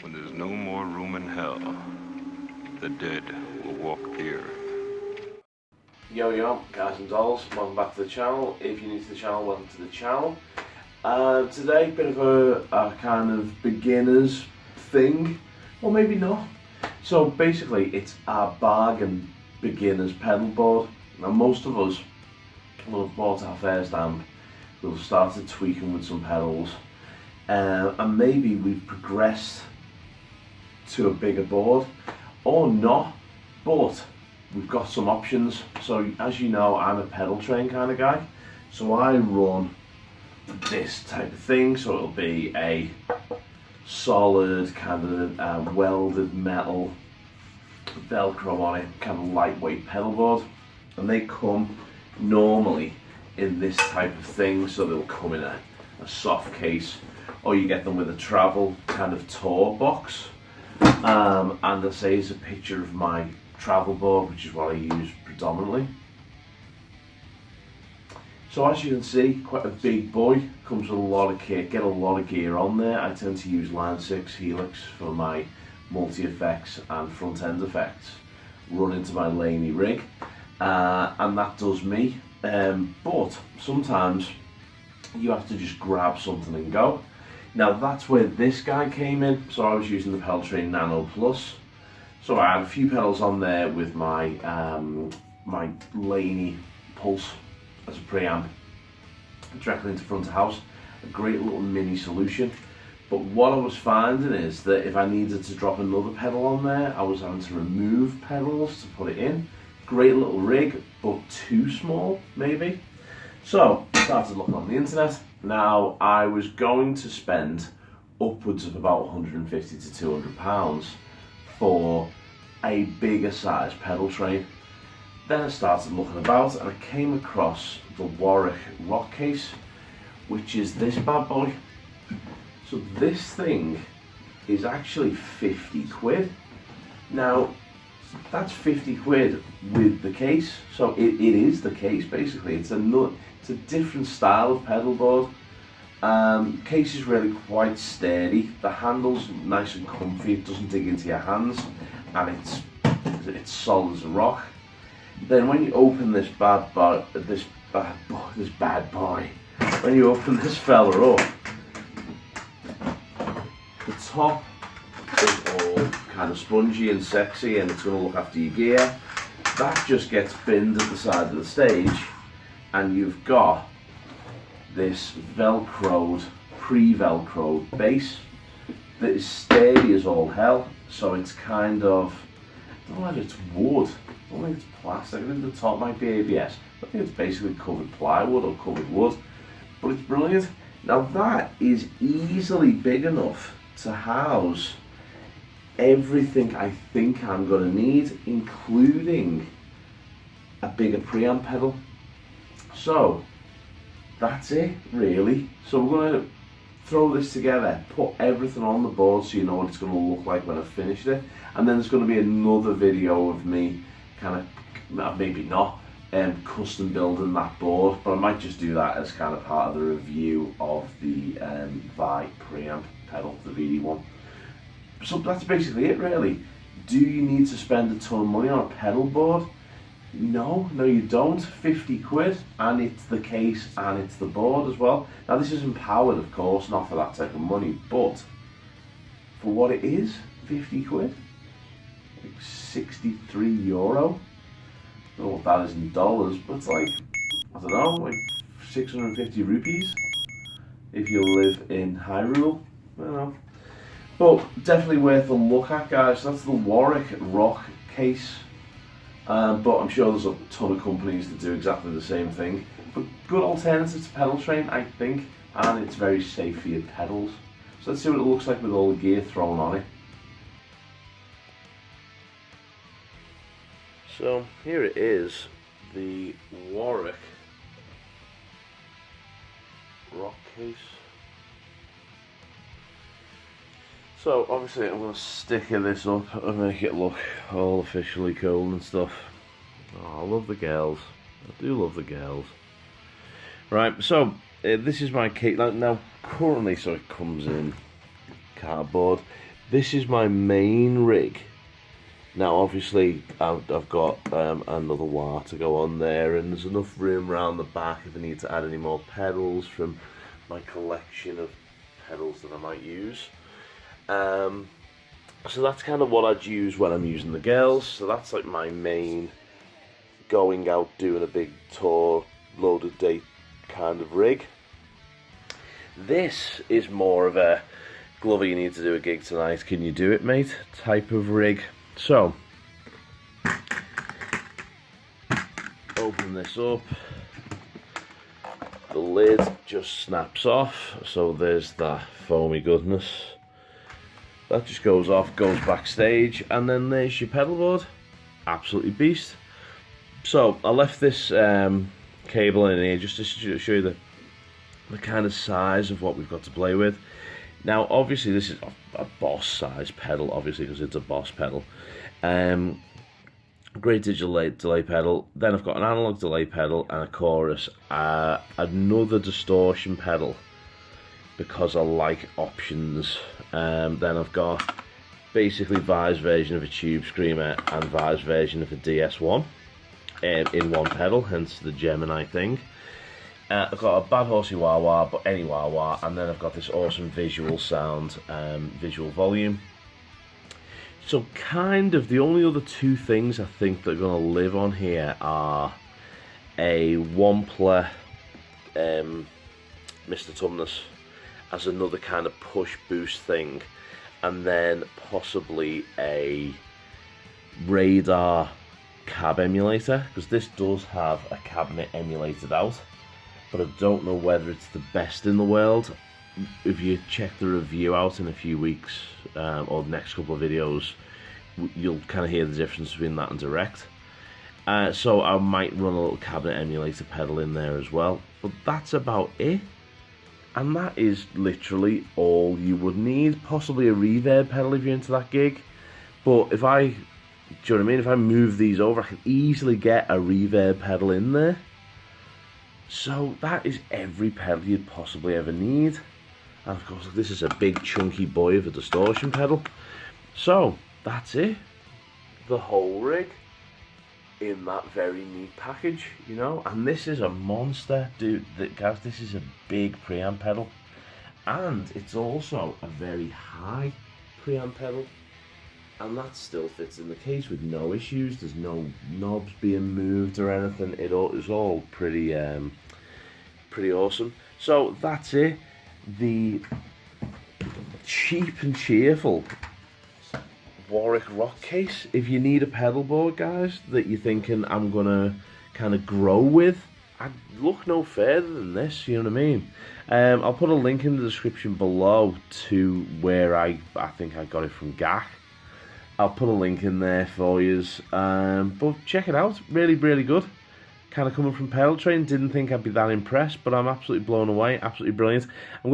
When there's no more room in hell, the dead will walk the earth. Yo, guys and dolls, welcome back to the channel. If you're new to the channel, welcome to the channel. Today, bit of a kind of beginner's thing, or maybe not. So basically, it's a bargain beginner's pedal board. Now, most of us will have bought our first amp, we'll have started tweaking with some pedals, and maybe we've progressed to a bigger board, or not, but we've got some options. So as you know, I'm a pedal train kind of guy, so I run this type of thing. So it'll be a solid kind of welded metal velcro on it, kind of lightweight pedal board, and they come normally in this type of thing. So they'll come in a soft case, or you get them with a travel kind of tour box. And I'll say it's a picture of my travel board, which is what I use predominantly. So as you can see, quite a big boy, comes with a lot of kit, get a lot of gear on there. I tend to use Line 6 Helix for my multi-effects and front end effects, run into my Laney rig, and that does me. But sometimes you have to just grab something and go. Now that's where this guy came in. So I was using the Pedal Train Nano Plus. So I had a few pedals on there with my my Laney Pulse as a preamp directly into front of house. A great little mini solution. But what I was finding is that if I needed to drop another pedal on there, I was having to remove pedals to put it in. Great little rig, but too small maybe. So I started looking on the internet. Now I was going to spend upwards of about 150 to 200 pounds for a bigger size pedal train. Then I started looking about and I came across the Warwick rock case, which is this bad boy. So this thing is actually 50 quid. Now that's 50 quid with the case. So it is the case basically. It's a different style of pedal board. Case is really quite sturdy. The handle's nice and comfy. It doesn't dig into your hands, and it's solid as a rock. Then when you open this bad boy, when you open this fella up, the top is all kind of spongy and sexy, and it's going to look after your gear. That just gets binned at the side of the stage, and you've got this velcroed, pre-velcroed base that is sturdy as all hell. So it's kind of, I don't know if it's wood, I don't think it's plastic. I think the top might be ABS. I think it's basically covered plywood or covered wood, but it's brilliant. Now that is easily big enough to house everything I think I'm going to need, including a bigger preamp pedal. So that's it really. So we're going to throw this together, put everything on the board so you know what it's going to look like when I've finished it, and then there's going to be another video of me kind of, maybe not, custom building that board, but I might just do that as kind of part of the review of the Vi preamp pedal, the VD1. So that's basically it really. Do you need to spend a ton of money on a pedal board? No you don't. 50 quid, and it's the case and it's the board as well. Now this isn't powered, of course, not for that type of money, but for what it is, 50 quid, like 63 euro. I don't know what that is in dollars, but it's like, I don't know, like 650 rupees if you live in Hyrule. I don't know. But definitely worth a look at, guys. That's the Warwick rock case. But I'm sure there's a ton of companies that do exactly the same thing. But good alternative to pedal train, I think, and it's very safe for your pedals. So let's see what it looks like with all the gear thrown on it. So here it is, the Warwick rock case. So obviously I'm going to sticker this up and make it look all officially cool and stuff. Oh, I love the girls. I do love the girls. Right, so this is my kit. Now currently, so it comes in cardboard. this is my main rig. Now obviously I've got another wah to go on there, and there's enough room around the back if I need to add any more pedals from my collection of pedals that I might use. So that's kind of what I'd use when I'm using the girls. So that's like my main going out doing a big tour, loaded date kind of rig. This is more of a Glover, you need to do a gig tonight, can you do it mate type of rig. So open this up, the lid just snaps off, so there's that foamy goodness. That just goes off, goes backstage, and then there's your pedal board. Absolutely beast. So I left this cable in here just to show you the kind of size of what we've got to play with. Now obviously this is a Boss size pedal, obviously, because it's a Boss pedal. Great digital delay pedal. Then I've got an analog delay pedal and a chorus, another distortion pedal because I like options. Then I've got basically Vi's version of a Tube Screamer and Vi's version of a DS1 in one pedal, hence the Gemini thing. I've got a bad horsey wah wah, but any wah wah, and then I've got this awesome visual sound, visual volume. So kind of the only other two things I think that are going to live on here are a Wampler Mr. Tumnus as another kind of push boost thing, and then possibly a Radar cab emulator, because this does have a cabinet emulated out, but I don't know whether it's the best in the world. If you check the review out in a few weeks, or the next couple of videos, you'll kind of hear the difference between that and direct. So I might run a little cabinet emulator pedal in there as well, but that's about it. And that is literally all you would need. Possibly a reverb pedal if you're into that gig, but if I, do you know what I mean? If I move these over, I can easily get a reverb pedal in there. So that is every pedal you'd possibly ever need. And of course, this is a big chunky boy of a distortion pedal. So that's it. The whole rig in that very neat package, you know. And this is a monster, dude. Guys, this is a big preamp pedal. And it's also a very high preamp pedal. And that still fits in the case with no issues. There's no knobs being moved or anything. It is all pretty pretty awesome. So that's it. The cheap and cheerful Warwick Rock case. If you need a pedal board, guys, that you're thinking I'm gonna kind of grow with, I'd look no further than this, you know what I mean? I'll put a link in the description below to where I think I got it from GAC. I'll put a link in there for you, but check it out. Really, really good. Kind of coming from Pedal Train, didn't think I'd be that impressed, but I'm absolutely blown away. Absolutely brilliant. I'm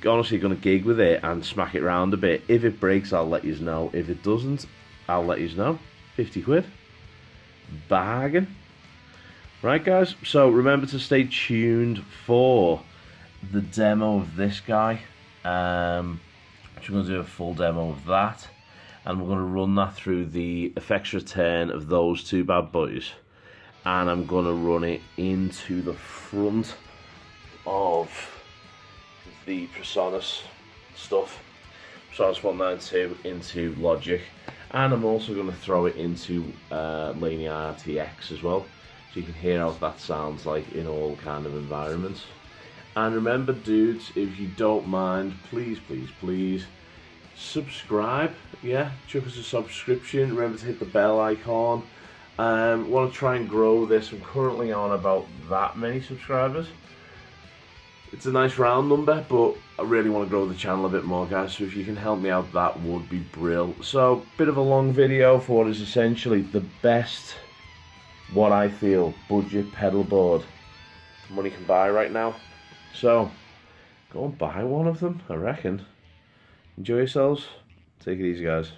honestly gonna gig with it and smack it around a bit. If it breaks, I'll let you know. If it doesn't, I'll let you know. 50 quid. Bargain. Right, guys, so remember to stay tuned for the demo of this guy. We're going to do a full demo of that, and we're going to run that through the effects return of those two bad boys, and I'm going to run it into the front of the Presonus stuff, Presonus 192 into Logic, and I'm also going to throw it into Linear RTX as well, so you can hear how that sounds like in all kind of environments. And remember, dudes, if you don't mind, please, please, please subscribe. Yeah, chuck us a subscription. Remember to hit the bell icon. Want to try and grow this. I'm currently on about that many subscribers. It's a nice round number, but I really want to grow the channel a bit more, guys. So if you can help me out, that would be brilliant. So, bit of a long video for what is essentially the best, what I feel, budget pedal board money can buy right now. So, go and buy one of them, I reckon. Enjoy yourselves. Take it easy, guys.